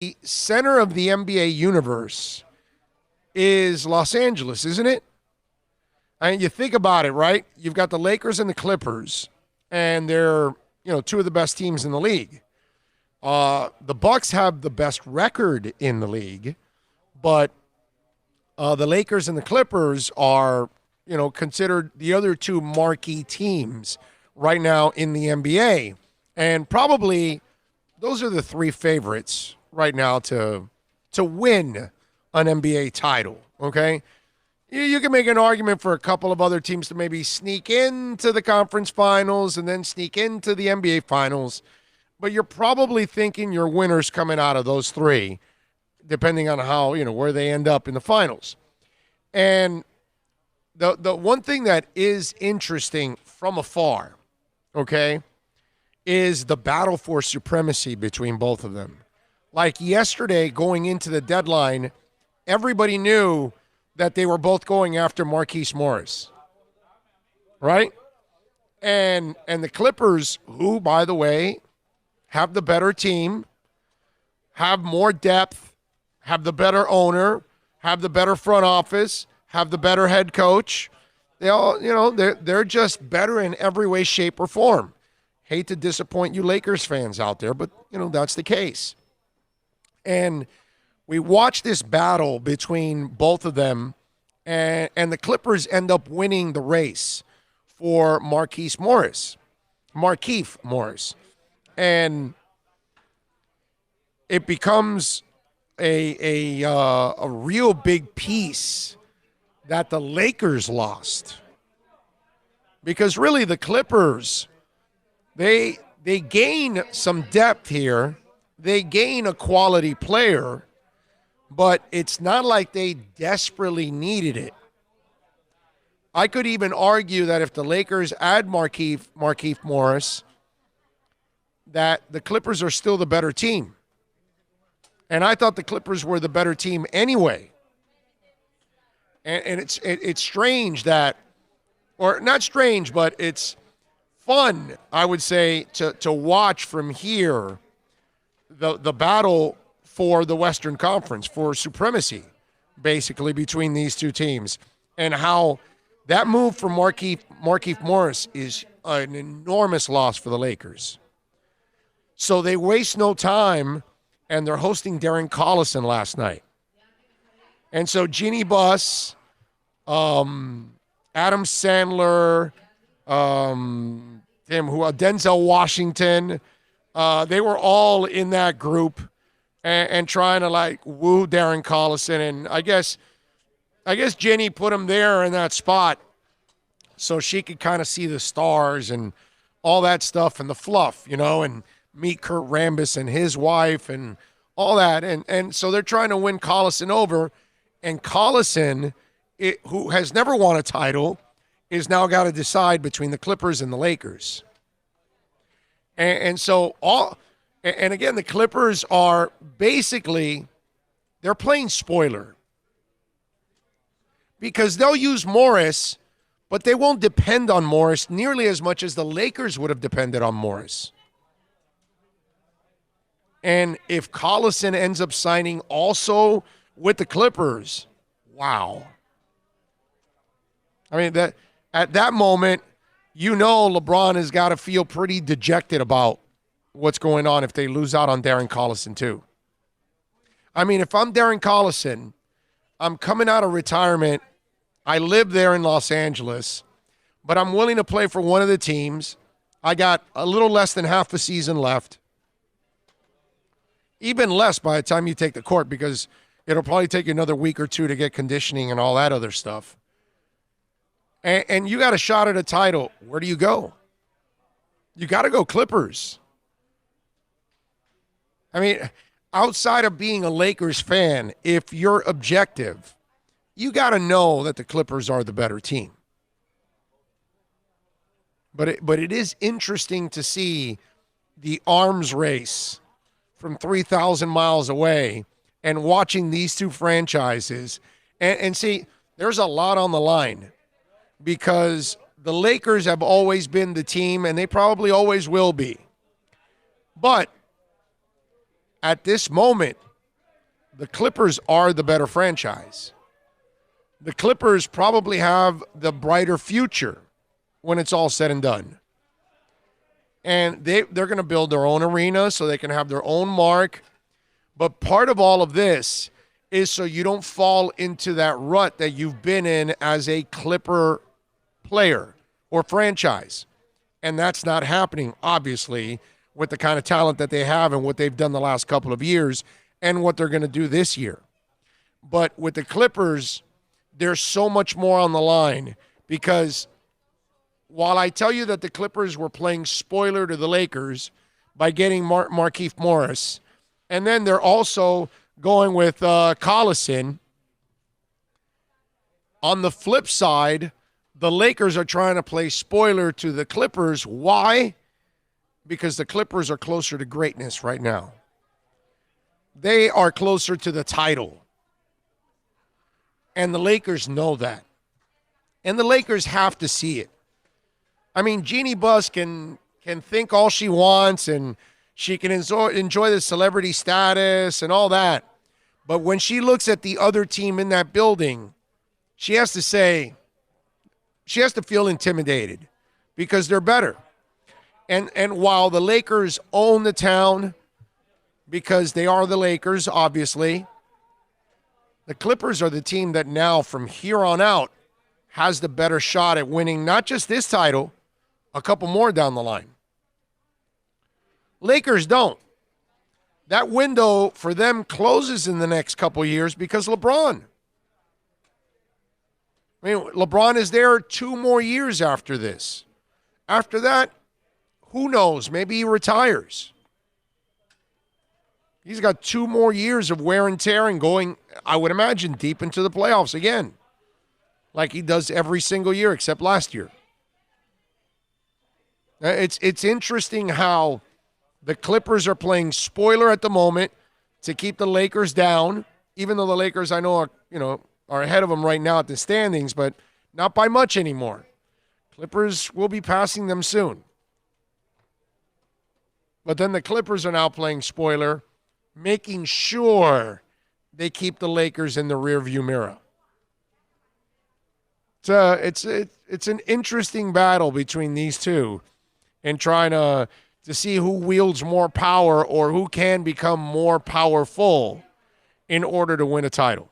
the center of the NBA universe is Los Angeles, isn't it? I mean, you think about it, right? You've got the Lakers and the Clippers, and they're two of the best teams in the league. The Bucks have the best record in the league, but the Lakers and the Clippers are considered the other two marquee teams right now in the NBA, and probably those are the three favorites right now to win an NBA title. Okay, you can make an argument for a couple of other teams to maybe sneak into the conference finals and then sneak into the NBA finals, but you're probably thinking your winners coming out of those three, depending on how where they end up in the finals. And the one thing that is interesting from afar, okay, is the battle for supremacy between both of them. Like yesterday, going into the deadline, everybody knew that they were both going after Marquise Morris, right? And the Clippers, who, by the way, have the better team, have more depth, have the better owner, have the better front office, have the better head coach. They all, they're just better in every way, shape, or form. Hate to disappoint you Lakers fans out there, but that's the case. And we watch this battle between both of them, and the Clippers end up winning the race for Markieff Morris. And it becomes a real big piece that the Lakers lost. Because really the Clippers, they gain some depth here. They gain a quality player, but it's not like they desperately needed it. I could even argue that if the Lakers add Markieff Morris, that the Clippers are still the better team. And I thought the Clippers were the better team anyway. And it's strange that, or not strange, but it's fun, I would say, to watch from here the battle for the Western Conference, for supremacy, basically, between these two teams, and how that move for Markieff Morris is an enormous loss for the Lakers. So they waste no time, and they're hosting Darren Collison last night. And so Jeannie Buss, Adam Sandler, Denzel Washington, they were all in that group and trying to woo Darren Collison. And I guess Jenny put him there in that spot so she could kind of see the stars and all that stuff and the fluff, and meet Kurt Rambis and his wife and all that. And so they're trying to win Collison over. And Collison, who has never won a title, is now got to decide between the Clippers and the Lakers. And again, the Clippers are basically, they're playing spoiler. Because they'll use Morris, but they won't depend on Morris nearly as much as the Lakers would have depended on Morris. And if Collison ends up signing also with the Clippers, wow. I mean, that at that moment, LeBron has got to feel pretty dejected about what's going on if they lose out on Darren Collison too. I mean, if I'm Darren Collison, I'm coming out of retirement. I live there in Los Angeles, but I'm willing to play for one of the teams. I got a little less than half a season left. Even less by the time you take the court, because it'll probably take you another week or two to get conditioning and all that other stuff. And you got a shot at a title. Where do you go? You got to go Clippers. I mean, outside of being a Lakers fan, if you're objective, you got to know that the Clippers are the better team. But it is interesting to see the arms race from 3,000 miles away and watching these two franchises. And see, there's a lot on the line because the Lakers have always been the team, and they probably always will be. But at this moment, the Clippers are the better franchise. The Clippers probably have the brighter future when it's all said and done. And they're going to build their own arena so they can have their own mark. But part of all of this is so you don't fall into that rut that you've been in as a Clipper player or franchise. And that's not happening, obviously, with the kind of talent that they have and what they've done the last couple of years and what they're going to do this year. But with the Clippers, there's so much more on the line because while I tell you that the Clippers were playing spoiler to the Lakers by getting Markieff Morris, and then they're also going with Collison, on the flip side, the Lakers are trying to play spoiler to the Clippers. Why? Because the Clippers are closer to greatness right now. They are closer to the title. And the Lakers know that. And the Lakers have to see it. I mean, Jeannie Buss can think all she wants and she can enjoy the celebrity status and all that. But when she looks at the other team in that building, she has to feel intimidated because they're better. And while the Lakers own the town because they are the Lakers, obviously, the Clippers are the team that now from here on out has the better shot at winning not just this title, a couple more down the line. Lakers don't. That window for them closes in the next couple years because LeBron. I mean, LeBron is there 2 more years after this. After that, who knows? Maybe he retires. He's got 2 more years of wear and tear and going, I would imagine, deep into the playoffs again, like he does every single year except last year. It's interesting how the Clippers are playing spoiler at the moment to keep the Lakers down, even though the Lakers, I know, are ahead of them right now at the standings, but not by much anymore. Clippers will be passing them soon. But then the Clippers are now playing spoiler, making sure they keep the Lakers in the rearview mirror. It's an interesting battle between these two and trying to see who wields more power or who can become more powerful in order to win a title.